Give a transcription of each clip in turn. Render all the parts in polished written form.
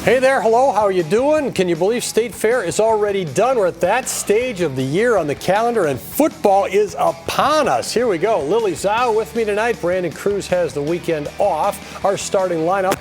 Hey there, hello, how are you doing? Can you believe State Fair is already done? We're at that stage of the year on the calendar, and football is upon us. Here we go. Lily Zhao with me tonight. Brandon Cruz has the weekend off. Our starting lineup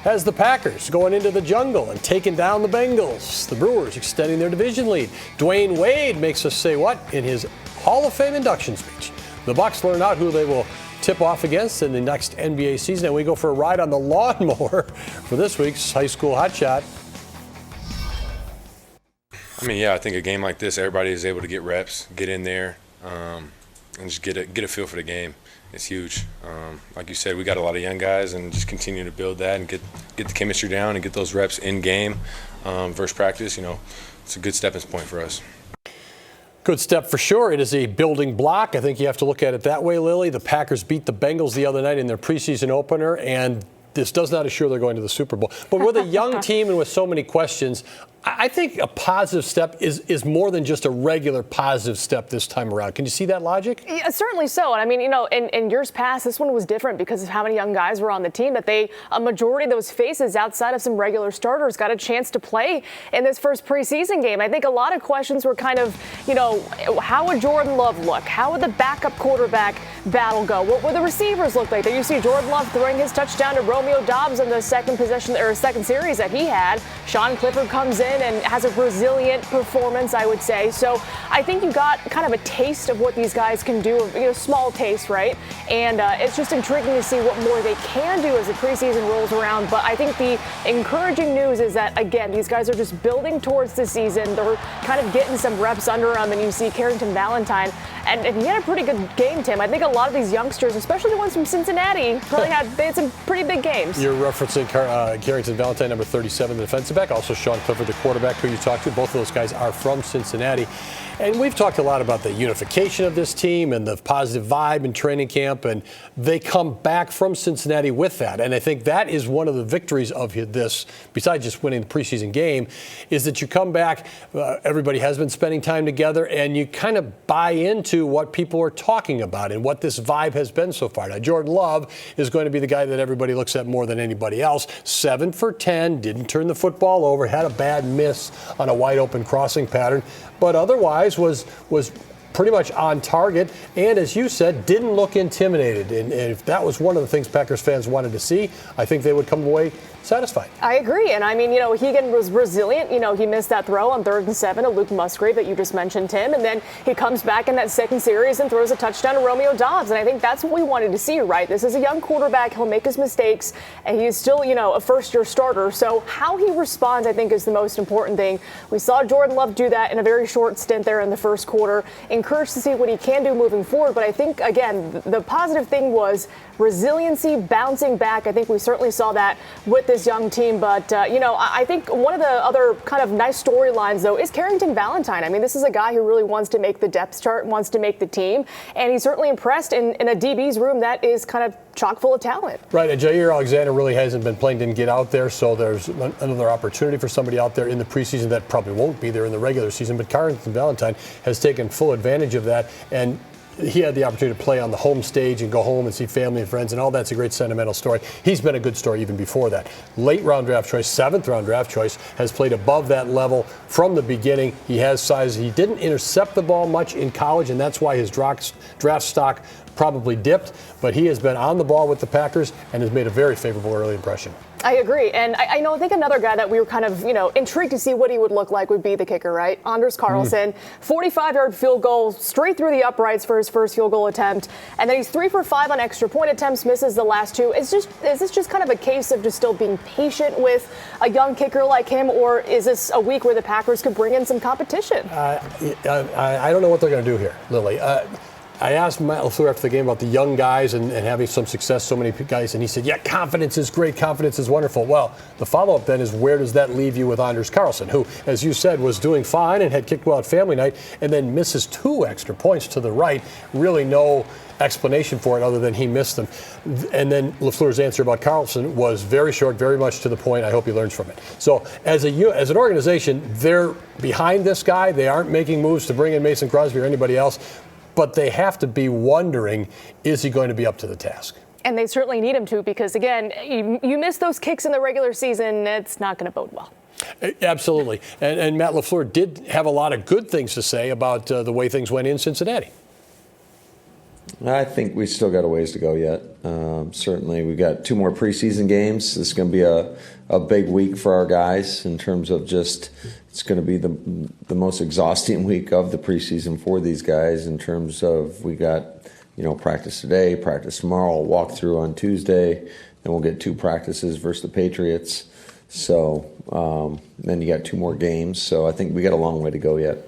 has the Packers going into the jungle and taking down the Bengals. The Brewers extending their division lead. Dwyane Wade makes us say what in his Hall of Fame induction speech. The Bucs learn out who they will tip off against in the next NBA season, and we go for a ride on the lawnmower for this week's High School Hot Shot. I think a game like this, everybody is able to get reps, get in there, and just get a feel for the game. It's huge. Like you said, we got a lot of young guys, and just continue to build that and get the chemistry down and get those reps in game versus practice. It's a good stepping point for us. Good step for sure. It is a building block. I think you have to look at it that way, Lily. The Packers beat the Bengals the other night in their preseason opener, and this does not assure they're going to the Super Bowl. But with a young team and with so many questions, I think a positive step is more than just a regular positive step this time around. Can you see that logic? Yeah, certainly so. And I mean, in years past, this one was different because of how many young guys were on the team, that a majority of those faces outside of some regular starters got a chance to play in this first preseason game. I think a lot of questions were kind of, how would Jordan Love look? How would the backup quarterback battle go? What would the receivers look like? There you see Jordan Love throwing his touchdown to Romeo Doubs in the second series that he had. Sean Clifford comes in and has a resilient performance, I would say. So I think you got kind of a taste of what these guys can do, small taste, right? And it's just intriguing to see what more they can do as the preseason rolls around. But I think the encouraging news is that, again, these guys are just building towards the season. They're kind of getting some reps under them, and you see Carrington Valentine. And he had a pretty good game, Tim. I think a lot of these youngsters, especially the ones from Cincinnati, they had some pretty big games. You're referencing Carrington Valentine, number 37, the defensive back. Also Sean Clifford, the quarterback who you talked to. Both of those guys are from Cincinnati. And we've talked a lot about the unification of this team and the positive vibe in training camp, and they come back from Cincinnati with that. And I think that is one of the victories of this, besides just winning the preseason game, is that you come back, everybody has been spending time together, and you kind of buy into what people are talking about and what this vibe has been so far. Now, Jordan Love is going to be the guy that everybody looks at more than anybody else. 7 for 10, didn't turn the football over, had a bad miss on a wide open crossing pattern, but otherwise was pretty much on target, and as you said, didn't look intimidated. And if that was one of the things Packers fans wanted to see, I think they would come away satisfied. I agree. And I mean, Hegan was resilient. He missed that throw on 3rd and 7 to Luke Musgrave that you just mentioned, Tim. And then he comes back in that second series and throws a touchdown to Romeo Doubs. And I think that's what we wanted to see, right? This is a young quarterback. He'll make his mistakes, and he is still, a first-year starter. So how he responds, I think, is the most important thing. We saw Jordan Love do that in a very short stint there in the first quarter. Encouraged to see what he can do moving forward. But I think, again, the positive thing was resiliency, bouncing back. I think we certainly saw that with this young team. But, I think one of the other kind of nice storylines, though, is Carrington Valentine. I mean, this is a guy who really wants to make the depth chart, wants to make the team. And he's certainly impressed in a DB's room that is kind of chock full of talent. Right, and Jair Alexander really hasn't been playing, didn't get out there, so there's another opportunity for somebody out there in the preseason that probably won't be there in the regular season. But Carrington Valentine has taken full advantage of that, and he had the opportunity to play on the home stage and go home and see family and friends, and all that's a great sentimental story. He's been a good story even before that. Late round draft choice, 7th round draft choice, has played above that level from the beginning. He has size. He didn't intercept the ball much in college, and that's why his draft stock probably dipped, but he has been on the ball with the Packers and has made a very favorable early impression. I agree. And I think another guy that we were kind of, intrigued to see what he would look like would be the kicker, right? Anders Carlson, 45-yard field goal straight through the uprights for his first field goal attempt. And then he's 3 for 5 on extra point attempts, misses the last 2. Is this just kind of a case of just still being patient with a young kicker like him, or is this a week where the Packers could bring in some competition? I don't know what they're going to do here, Lily. I asked Matt LaFleur after the game about the young guys and having some success, so many guys, and he said, yeah, confidence is great, confidence is wonderful. Well, the follow-up then is, where does that leave you with Anders Carlson, who, as you said, was doing fine and had kicked well at family night, and then misses 2 extra points to the right. Really no explanation for it other than he missed them. And then LaFleur's answer about Carlson was very short, very much to the point. I hope he learns from it. So as an organization, they're behind this guy. They aren't making moves to bring in Mason Crosby or anybody else, but they have to be wondering, is he going to be up to the task? And they certainly need him to because, again, you miss those kicks in the regular season, it's not going to bode well. Absolutely. And Matt LaFleur did have a lot of good things to say about the way things went in Cincinnati. I think we still got a ways to go yet. Certainly, we've got 2 more preseason games. This is going to be a big week for our guys in terms of just it's going to be the most exhausting week of the preseason for these guys in terms of we got practice today, practice tomorrow, walkthrough on Tuesday, then we'll get 2 practices versus the Patriots. So then you got 2 more games. So I think we got a long way to go yet.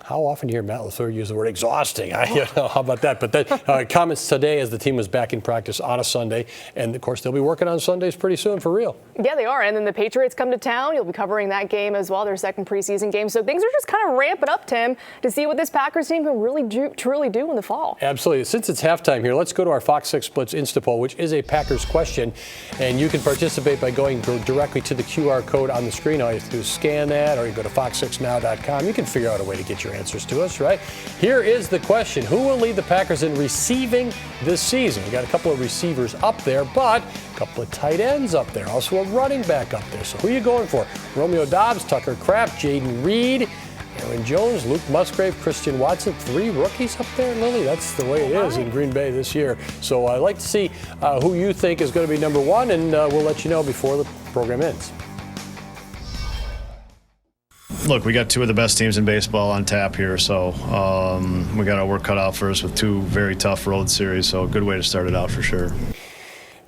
How often do you hear Matt LaFleur use the word exhausting? How about that? But then comments today as the team was back in practice on a Sunday. And, of course, they'll be working on Sundays pretty soon for real. Yeah, they are. And then the Patriots come to town. You'll be covering that game as well, their second preseason game. So things are just kind of ramping up, Tim, to see what this Packers team can really truly do in the fall. Absolutely. Since it's halftime here, let's go to our FOX6 Blitz Insta poll, which is a Packers question. And you can participate by going directly to the QR code on the screen. All you have to do is scan that, or you go to fox6now.com. You can figure out a way to get your answers to us, right? Here is the question. Who will lead the Packers in receiving this season? We got a couple of receivers up there, but a couple of tight ends up there. Also a running back up there. So who are you going for? Romeo Doubs, Tucker Kraft, Jaden Reed, Aaron Jones, Luke Musgrave, Christian Watson. 3 rookies up there, Lily. That's the way it is in Green Bay this year. So I'd like to see who you think is going to be number 1, and we'll let you know before the program ends. Look, we got 2 of the best teams in baseball on tap here, so we got our work cut out for us with 2 very tough road series, so a good way to start it out for sure.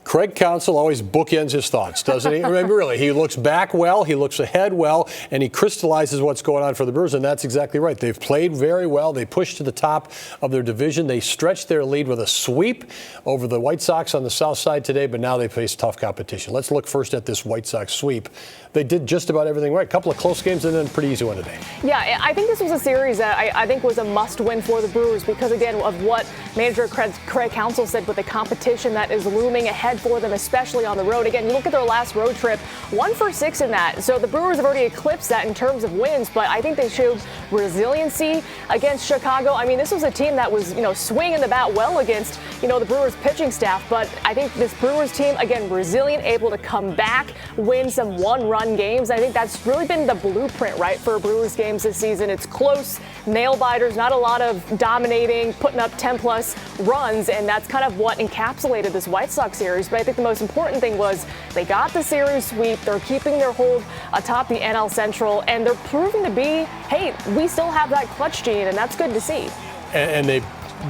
Craig Counsell always bookends his thoughts, doesn't he? I mean, really, he looks back well, he looks ahead well, and he crystallizes what's going on for the Brewers, and that's exactly right. They've played very well. They pushed to the top of their division. They stretched their lead with a sweep over the White Sox on the south side today, but now they face tough competition. Let's look first at this White Sox sweep. They did just about everything right. A couple of close games and then a pretty easy one today. Yeah, I think this was a series that I think was a must-win for the Brewers because, again, of what manager Craig Counsell said with the competition that is looming ahead for them, especially on the road. Again, you look at their last road trip, 1 for 6 in that. So the Brewers have already eclipsed that in terms of wins, but I think they showed resiliency against Chicago. I mean, this was a team that was, swinging the bat well against, the Brewers pitching staff, but I think this Brewers team, again, resilient, able to come back, win some one-run games. I think that's really been the blueprint, right, for Brewers games this season. It's close, nail-biters, not a lot of dominating, putting up 10-plus runs, and that's kind of what encapsulated this White Sox series. But I think the most important thing was they got the series sweep. They're keeping their hold atop the NL Central, and they're proving to be, hey, we still have that clutch gene, and that's good to see. And they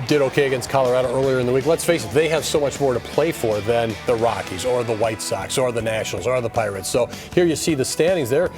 did okay against Colorado earlier in the week. Let's face it, they have so much more to play for than the Rockies or the White Sox or the Nationals or the Pirates. So here you see the standings. They're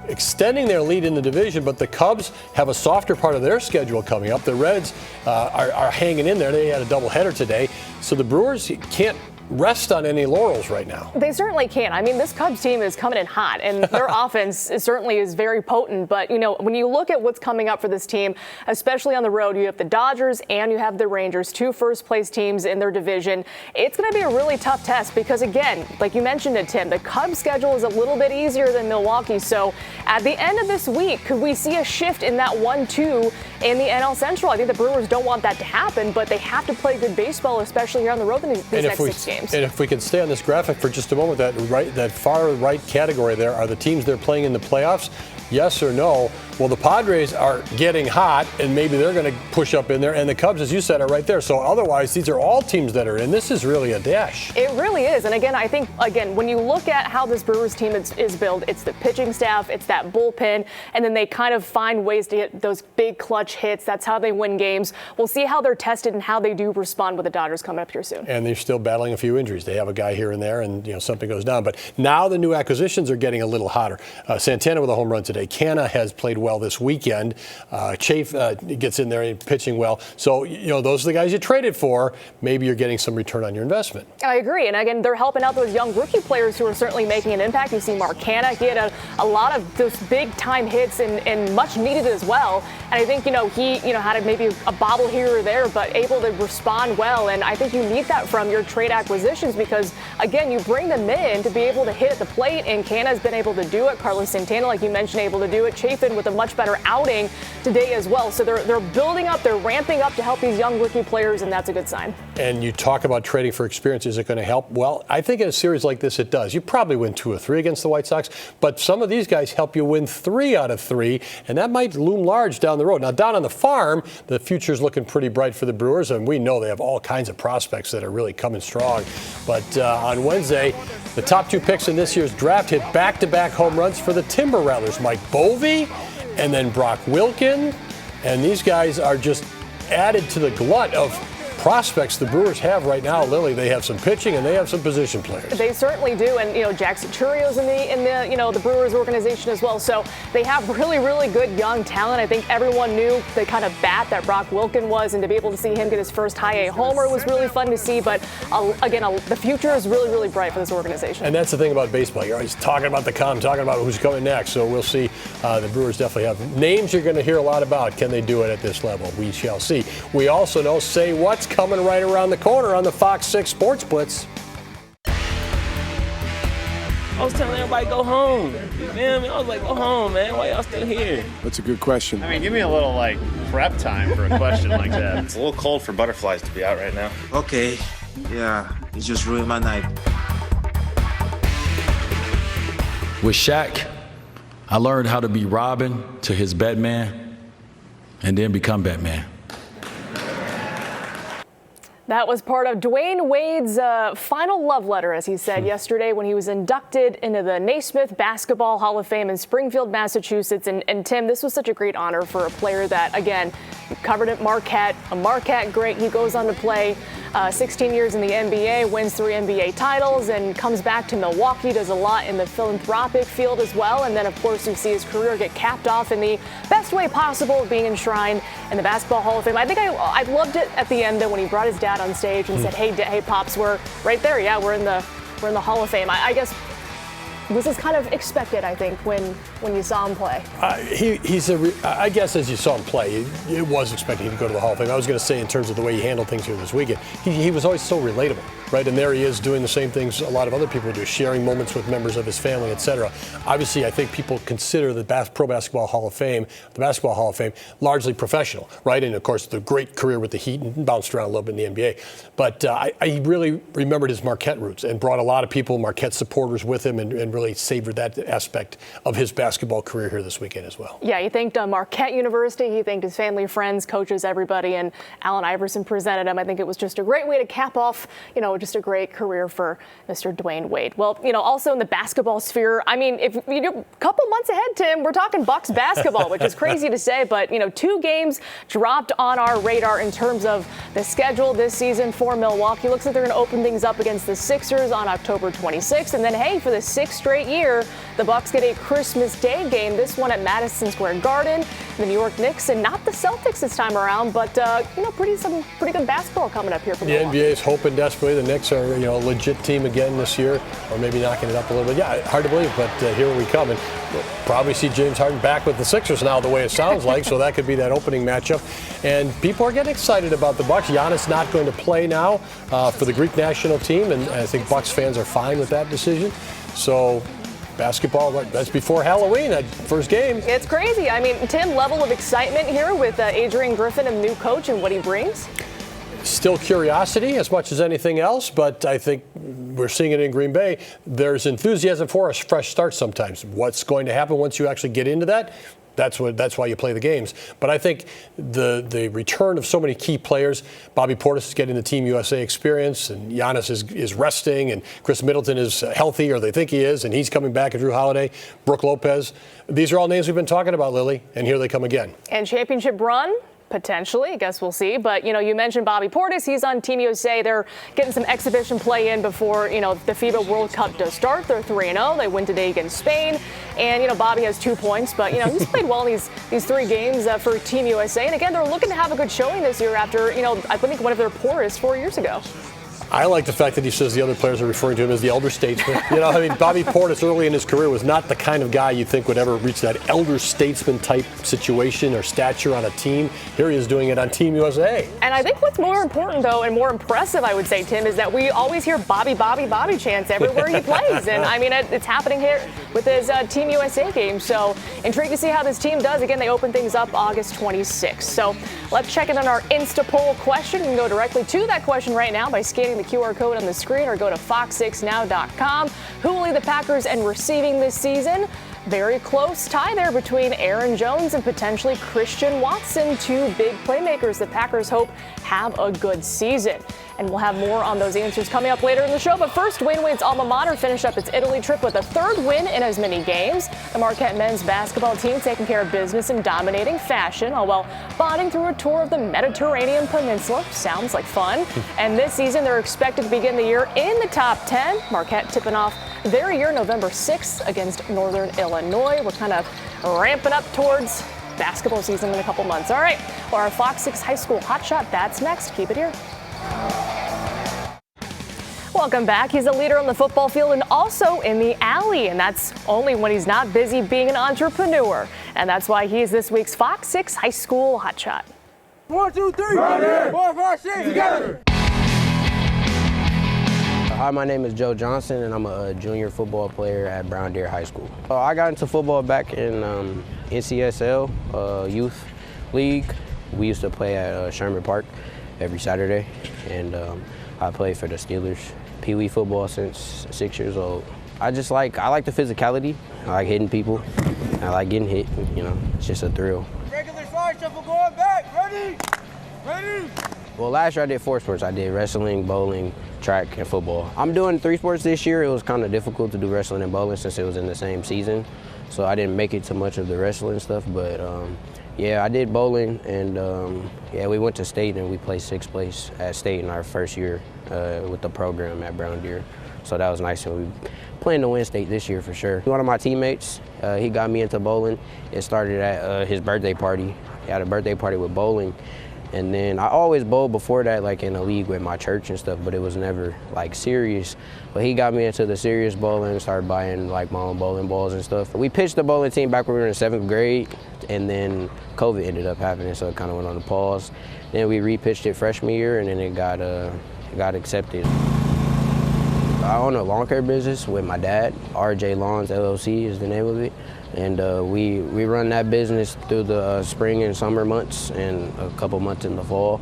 extending their lead in the division, but the Cubs have a softer part of their schedule coming up. The Reds are hanging in there. They had a doubleheader today. So the Brewers can't rest on any laurels right now. They certainly can. I mean, this Cubs team is coming in hot, and their offense certainly is very potent. But, when you look at what's coming up for this team, especially on the road, you have the Dodgers and you have the Rangers, 2 first-place teams in their division. It's going to be a really tough test because, again, like you mentioned it, Tim, the Cubs schedule is a little bit easier than Milwaukee. So at the end of this week, could we see a shift in that 1-2 in the NL Central? I think the Brewers don't want that to happen, but they have to play good baseball, especially here on the road in these next 6 games. And if we can stay on this graphic for just a moment, that far right category there are the teams they're playing in the playoffs. Yes or no? Well, the Padres are getting hot, and maybe they're going to push up in there. And the Cubs, as you said, are right there. So otherwise, these are all teams that are in. This is really a dash. It really is. And again, I think, when you look at how this Brewers team is built, it's the pitching staff, it's that bullpen, and then they kind of find ways to get those big clutch hits. That's how they win games. We'll see how they're tested and how they do respond with the Dodgers coming up here soon. And they're still battling a few injuries. They have a guy here and there, and something goes down. But now the new acquisitions are getting a little hotter. Santana with a home run today. Canna has played well this weekend. Chafe gets in there and pitching well. So, those are the guys you traded for. Maybe you're getting some return on your investment. I agree. And again, they're helping out those young rookie players who are certainly making an impact. You see Mark Canna. He had a lot of those big time hits and much needed as well. And I think, he, had maybe a bobble here or there, but able to respond well. And I think you need that from your trade acquisitions because, again, you bring them in to be able to hit at the plate. And Canna's been able to do it. Carlos Santana, like you mentioned, able to do it. Chafin with a much better outing today as well. So they're building up, they're ramping up to help these young rookie players, and that's a good sign. And you talk about trading for experience. Is it going to help? Well, I think in a series like this, it does. You probably win 2 or 3 against the White Sox, but some of these guys help you win 3 out of 3, and that might loom large down the road. Now, down on the farm, the future's looking pretty bright for the Brewers, and we know they have all kinds of prospects that are really coming strong. But on Wednesday, the top 2 picks in this year's draft hit back-to-back home runs for the Timber Rattlers. Mike Bovee and then Brock Wilken, and these guys are just added to the glut of prospects the Brewers have right now, Lily. They have some pitching and they have some position players. They certainly do, and Jackson Churrio's in the the Brewers organization as well. So they have really, really good young talent. I think everyone knew the kind of bat that Brock Wilken was, and to be able to see him get his first high A homer was really fun to see. But again, the future is really, really bright for this organization. And that's the thing about baseball. You're always talking about talking about who's coming next. So we'll see. The Brewers definitely have names you're going to hear a lot about. Can they do it at this level? We shall see. We also know say what's coming right around the corner on the Fox 6 Sports Blitz. I was telling everybody go home. You feel me? I was like, go home, man. Why y'all still here? That's a good question. I mean, give me a little prep time for a question like that. It's a little cold for butterflies to be out right now. Okay, yeah, it just ruined my night. With Shaq, I learned how to be Robin to his Batman and then become Batman. That was part of Dwyane Wade's final love letter, as he said yesterday when he was inducted into the Naismith Basketball Hall of Fame in Springfield, Massachusetts. And Tim, this was such a great honor for a player that, again, covered at Marquette, a Marquette great. He goes on to play 16 years in the NBA, wins 3 NBA titles, and comes back to Milwaukee, does a lot in the philanthropic field as well. And then, of course, you see his career get capped off in the best way possible of being enshrined in the Basketball Hall of Fame. I think I loved it at the end, though, when he brought his dad on stage and said, hey, Pops, we're right there. Yeah, we're in the Hall of Fame. I guess this is kind of expected, I think, when you saw him play. I guess as you saw him play, it was expected him to go to the Hall of Fame. I was going to say in terms of the way he handled things here this weekend, he was always so relatable, right? And there he is doing the same things a lot of other people do, sharing moments with members of his family, etc. Obviously, I think people consider the Pro Basketball Hall of Fame, the Basketball Hall of Fame, largely professional, right? And, of course, the great career with the Heat and bounced around a little bit in the NBA. But I really remembered his Marquette roots and brought a lot of people, Marquette supporters with him and really savored that aspect of his basketball career here this weekend as well. Yeah, he thanked Marquette University. He thanked his family, friends, coaches, everybody, and Allen Iverson presented him. I think it was just a great way to cap off, just a great career for Mr. Dwyane Wade. Well, also in the basketball sphere, I mean, if a couple months ahead, Tim, we're talking Bucks basketball, which is crazy to say, but 2 games dropped on our radar in terms of the schedule this season for Milwaukee. Looks like they're going to open things up against the Sixers on October 26th, and then, hey, for the 6th straight year, the Bucks get a Christmas Day game, this one at Madison Square Garden. The New York Knicks, and not the Celtics this time around, but some pretty good basketball coming up here from Milwaukee. The NBA is hoping desperately the Knicks are a legit team again this year, or maybe knocking it up a little bit. Yeah, hard to believe, but here we come, and we'll probably see James Harden back with the Sixers now, the way it sounds like. So that could be that opening matchup, and people are getting excited about the Bucks. Giannis not going to play now for the Greek national team, and I think Bucks fans are fine with that decision. So. Basketball, that's before Halloween, that first game. It's crazy. I mean, Tim, level of excitement here with Adrian Griffin and the new coach and what he brings? Still curiosity as much as anything else, but I think we're seeing it in Green Bay. There's enthusiasm for a fresh start sometimes. What's going to happen once you actually get into that? That's why you play the games. But I think the return of so many key players, Bobby Portis is getting the Team USA experience, and Giannis is resting, and Chris Middleton is healthy, or they think he is, and he's coming back, and Drew Holiday, Brooke Lopez. These are all names we've been talking about, Lily, and here they come again. And championship run? Potentially, I guess we'll see. But, you mentioned Bobby Portis. He's on Team USA. They're getting some exhibition play in before, the FIBA World Cup does start. They're 3-0. They win today against Spain. And, Bobby has 2 points. But, he's played well in these 3 games for Team USA. And, again, they're looking to have a good showing this year after, I think one of their poorest 4 years ago. I like the fact that he says the other players are referring to him as the elder statesman. You know, I mean, Bobby Portis early in his career was not the kind of guy you think would ever reach that elder statesman type situation or stature on a team. Here he is doing it on Team USA. And I think what's more important, though, and more impressive, I would say, Tim, is that we always hear Bobby, Bobby, Bobby chants everywhere he plays. And, I mean, it's happening here with his Team USA game. So intrigued to see how this team does. Again, they open things up August 26th. So let's check in on our Insta poll question. You can go directly to that question right now by scanning the QR code on the screen or go to fox6now.com. Who will lead the Packers in receiving this season? Very close tie there between Aaron Jones and potentially Christian Watson, two big playmakers the Packers hope have a good season. And we'll have more on those answers coming up later in the show. But first, Dwyane Wade's alma mater finished up its Italy trip with a third win in as many games. The Marquette men's basketball team taking care of business in dominating fashion, all while bonding through a tour of the Mediterranean Peninsula. Sounds like fun. And this season, they're expected to begin the year in the top 10. Marquette tipping off their year November 6th against Northern Illinois. We're kind of ramping up towards basketball season in a couple months. All right, well, our FOX6 high school hotshot, that's next. Keep it here. Welcome back. He's a leader on the football field and also in the alley, and that's only when he's not busy being an entrepreneur. And that's why he's this week's FOX6 high school hotshot. 1, 2, 3, 4, 5, 6, together. Hi, my name is Joe Johnson, and I'm a junior football player at Brown Deer High School. I got into football back in NCSL Youth League. We used to play at Sherman Park every Saturday, and I played for the Steelers. Pee Wee football since 6 years old. I like the physicality. I like hitting people. I like getting hit. You know, it's just a thrill. Regular side shuffle going back. Ready? Ready? Well, last year I did 4 sports. I did wrestling, bowling, track, and football. I'm doing 3 sports this year. It was kind of difficult to do wrestling and bowling since it was in the same season. So I didn't make it to much of the wrestling stuff, but yeah, I did bowling, and yeah, we went to state and we placed 6th place at state in our first year with the program at Brown Deer. So that was nice, and we plan to win state this year for sure. One of my teammates, he got me into bowling. It started at his birthday party. He had a birthday party with bowling. And then I always bowled before that, like in a league with my church and stuff, but it was never like serious. But he got me into the serious bowling, started buying like my own bowling balls and stuff. We pitched the bowling team back when we were in 7th grade, and then COVID ended up happening, so it kind of went on a pause. Then we repitched it freshman year, and then it got accepted. I own a lawn care business with my dad. RJ Lawns LLC is the name of it. And we run that business through the spring and summer months and a couple months in the fall.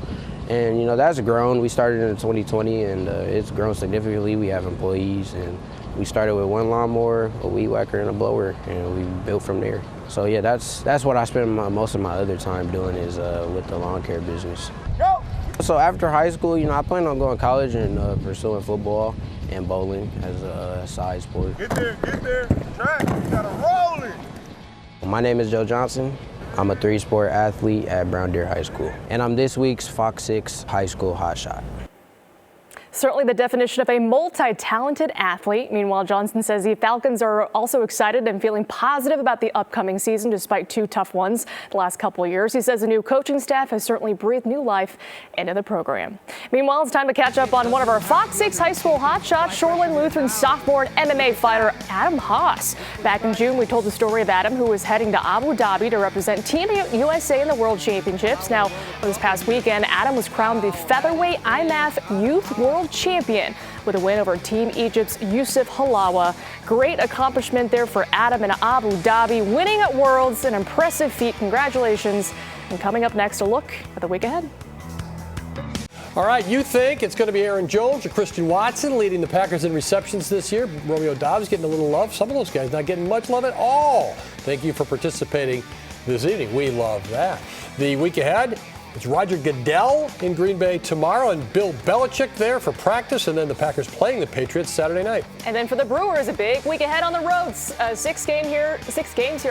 And, you know, that's grown. We started in 2020, and it's grown significantly. We have employees, and we started with 1 lawnmower, a weed whacker, and a blower, and we built from there. So, yeah, that's what I spend most of my other time doing is with the lawn care business. Go! So after high school, you know, I plan on going to college and pursuing football and bowling as a side sport. Get there, track, you gotta roll it. My name is Joe Johnson. I'm a 3-sport athlete at Brown Deer High School, and I'm this week's FOX6 high school hotshot. Certainly the definition of a multi-talented athlete. Meanwhile, Johnson says the Falcons are also excited and feeling positive about the upcoming season despite 2 tough ones the last couple of years. He says the new coaching staff has certainly breathed new life into the program. Meanwhile, it's time to catch up on one of our FOX6 high school hotshots, Shoreland Lutheran sophomore and MMA fighter Adam Haas. Back in June, we told the story of Adam, who was heading to Abu Dhabi to represent Team USA in the World Championships. Now, this past weekend, Adam was crowned the featherweight IMAF Youth World Champion with a win over Team Egypt's Yusuf Halawa. Great accomplishment there for Adam in Abu Dhabi, winning at Worlds, an impressive feat. Congratulations. And coming up next, a look at the week ahead. All right, you think it's going to be Aaron Jones or Christian Watson leading the Packers in receptions this year? Romeo Dobbs getting a little love. Some of those guys not getting much love at all. Thank you for participating this evening. We love that. The week ahead, it's Roger Goodell in Green Bay tomorrow and Bill Belichick there for practice, and then the Packers playing the Patriots Saturday night. And then for the Brewers, a big week ahead on the road. 6 games here,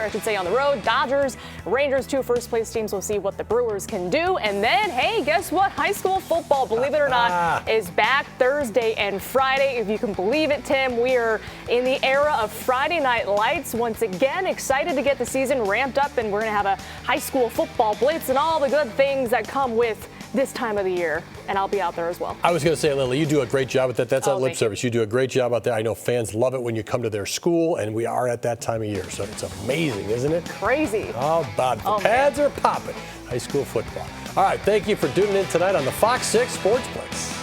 I should say, on the road. Dodgers, Rangers, 2 first-place teams. We'll see what the Brewers can do. And then, hey, guess what? High school football, believe it or not, is back Thursday and Friday. If you can believe it, Tim, we are in the era of Friday night lights. Once again, excited to get the season ramped up, and we're going to have a high school football blitz and all the good things that come with this time of the year, and I'll be out there as well. I was going to say, Lily, you do a great job with that. That's not lip thank service. You do a great job out there. I know fans love it when you come to their school, and we are at that time of year. So it's amazing, isn't it? Crazy. Oh, Bob, the pads are popping. High school football. All right, thank you for tuning in tonight on the Fox 6 Sports Blitz.